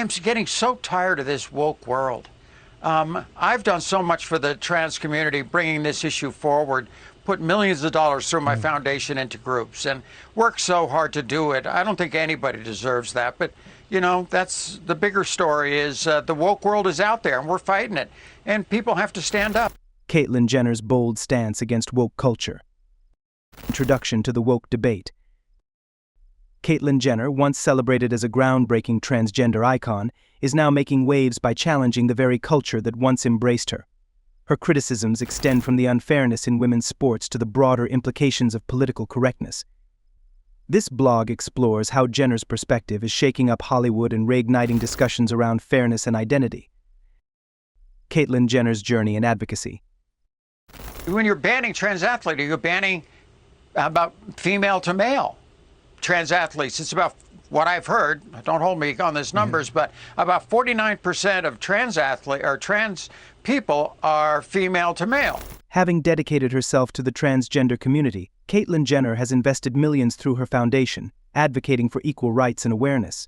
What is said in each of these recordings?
I'm getting so tired of this woke world. I've done so much for the trans community, bringing this issue forward, put millions of dollars through my foundation into groups, and worked so hard to do it. I don't think anybody deserves that, but you know, that's the bigger story is the woke world is out there and we're fighting it, and people have to stand up. Caitlyn Jenner's bold stance against woke culture. Introduction to the woke debate. Caitlyn Jenner, once celebrated as a groundbreaking transgender icon, is now making waves by challenging the very culture that once embraced her. Her criticisms extend from the unfairness in women's sports to the broader implications of political correctness. This blog explores how Jenner's perspective is shaking up Hollywood and reigniting discussions around fairness and identity. Caitlyn Jenner's journey and advocacy. When you're banning trans athletes, you're banning about female to male trans athletes. It's about what I've heard, don't hold me on these numbers, but about 49% of trans people are female to male. Having dedicated herself to the transgender community, Caitlyn Jenner has invested millions through her foundation, advocating for equal rights and awareness.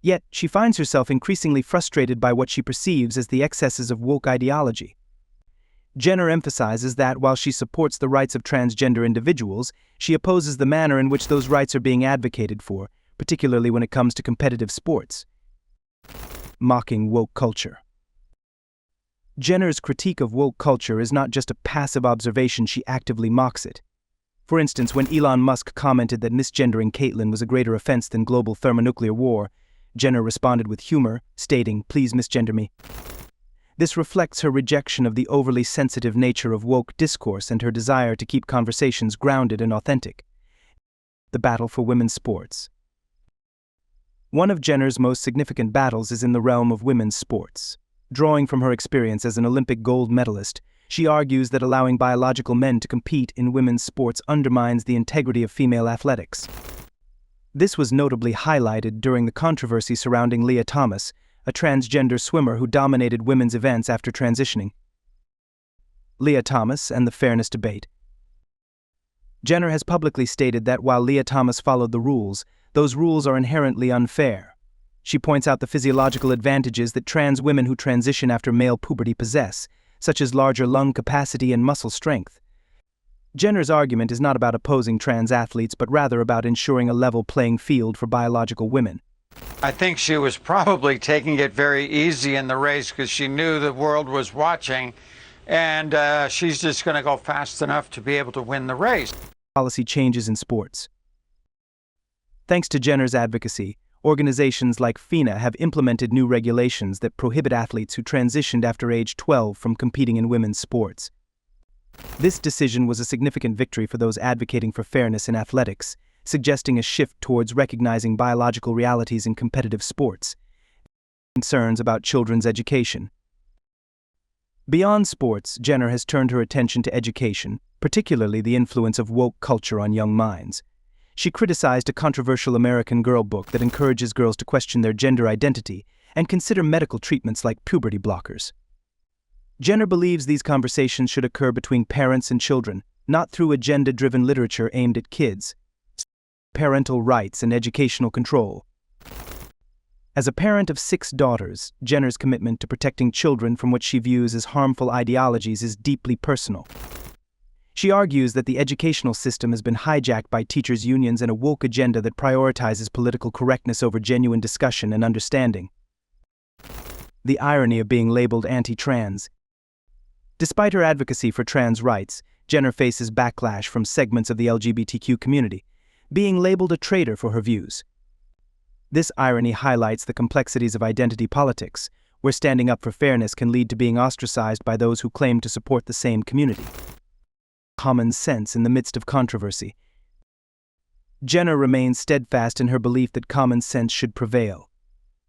Yet, she finds herself increasingly frustrated by what she perceives as the excesses of woke ideology. Jenner emphasizes that while she supports the rights of transgender individuals, she opposes the manner in which those rights are being advocated for, particularly when it comes to competitive sports. Mocking woke culture. Jenner's critique of woke culture is not just a passive observation, she actively mocks it. For instance, when Elon Musk commented that misgendering Caitlyn was a greater offense than global thermonuclear war, Jenner responded with humor, stating, "Please misgender me." This reflects her rejection of the overly sensitive nature of woke discourse and her desire to keep conversations grounded and authentic. The battle for women's sports. One of Jenner's most significant battles is in the realm of women's sports. Drawing from her experience as an Olympic gold medalist, she argues that allowing biological men to compete in women's sports undermines the integrity of female athletics. This was notably highlighted during the controversy surrounding Lia Thomas, a transgender swimmer who dominated women's events after transitioning. Lia Thomas and the fairness debate. Jenner has publicly stated that while Lia Thomas followed the rules, those rules are inherently unfair. She points out the physiological advantages that trans women who transition after male puberty possess, such as larger lung capacity and muscle strength. Jenner's argument is not about opposing trans athletes, but rather about ensuring a level playing field for biological women. I think she was probably taking it very easy in the race because she knew the world was watching, and she's just going to go fast enough to be able to win the race. Policy changes in sports. Thanks to Jenner's advocacy, organizations like FINA have implemented new regulations that prohibit athletes who transitioned after age 12 from competing in women's sports. This decision was a significant victory for those advocating for fairness in athletics, suggesting a shift towards recognizing biological realities in competitive sports. Concerns about children's education. Beyond sports, Jenner has turned her attention to education, particularly the influence of woke culture on young minds. She criticized a controversial American Girl book that encourages girls to question their gender identity and consider medical treatments like puberty blockers. Jenner believes these conversations should occur between parents and children, not through agenda-driven literature aimed at kids. Parental rights and educational control. As a parent of 6 daughters, Jenner's commitment to protecting children from what she views as harmful ideologies is deeply personal. She argues that the educational system has been hijacked by teachers' unions and a woke agenda that prioritizes political correctness over genuine discussion and understanding. The irony of being labeled anti-trans. Despite her advocacy for trans rights, Jenner faces backlash from segments of the LGBTQ community, being labeled a traitor for her views. This irony highlights the complexities of identity politics, where standing up for fairness can lead to being ostracized by those who claim to support the same community. Common sense in the midst of controversy. Jenner remains steadfast in her belief that common sense should prevail.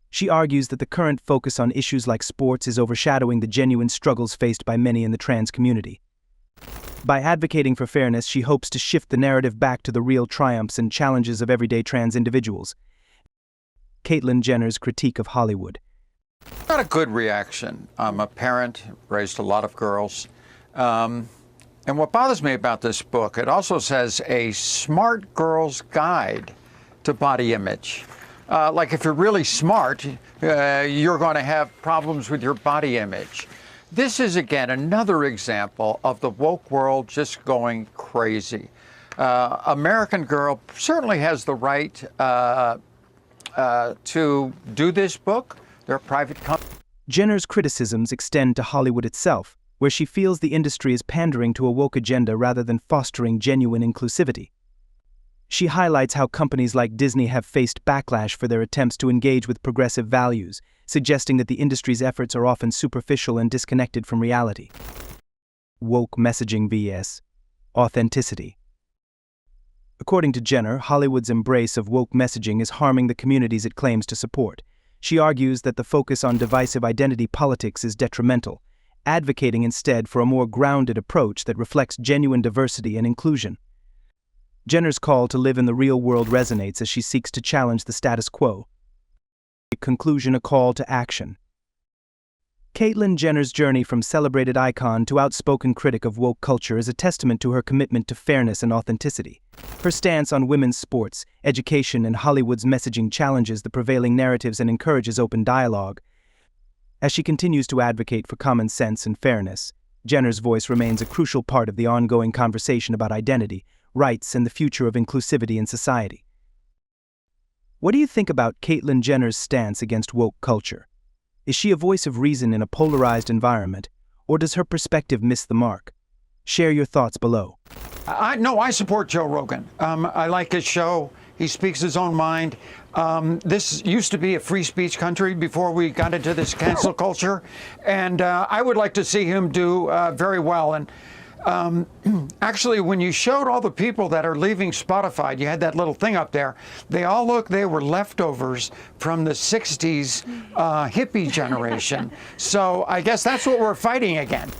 She argues that the current focus on issues like sports is overshadowing the genuine struggles faced by many in the trans community. By advocating for fairness, she hopes to shift the narrative back to the real triumphs and challenges of everyday trans individuals. Caitlyn Jenner's critique of Hollywood. Not a good reaction. I'm a parent, raised a lot of girls. And what bothers me about this book, it also says a smart girl's guide to body image. like if you're really smart, you're going to have problems with your body image. This is, again, another example of the woke world just going crazy. American Girl certainly has the right to do this book. They're a private company. Jenner's criticisms extend to Hollywood itself, where she feels the industry is pandering to a woke agenda rather than fostering genuine inclusivity. She highlights how companies like Disney have faced backlash for their attempts to engage with progressive values, suggesting that the industry's efforts are often superficial and disconnected from reality. Woke messaging vs. authenticity. According to Jenner, Hollywood's embrace of woke messaging is harming the communities it claims to support. She argues that the focus on divisive identity politics is detrimental, advocating instead for a more grounded approach that reflects genuine diversity and inclusion. Jenner's call to live in the real world resonates as she seeks to challenge the status quo. Conclusion: a call to action. Caitlyn Jenner's journey from celebrated icon to outspoken critic of woke culture is a testament to her commitment to fairness and authenticity. Her stance on women's sports, education, and Hollywood's messaging challenges the prevailing narratives and encourages open dialogue. As she continues to advocate for common sense and fairness, Jenner's voice remains a crucial part of the ongoing conversation about identity, rights, and the future of inclusivity in society. What do you think about Caitlyn Jenner's stance against woke culture? Is she a voice of reason in a polarized environment, or does her perspective miss the mark? Share your thoughts below. I support Joe Rogan. I like his show. He speaks his own mind. This used to be a free speech country before we got into this cancel culture, and I would like to see him do very well. And actually, when you showed all the people that are leaving Spotify, you had that little thing up there. They were leftovers from the 60s hippie generation. So I guess that's what we're fighting again.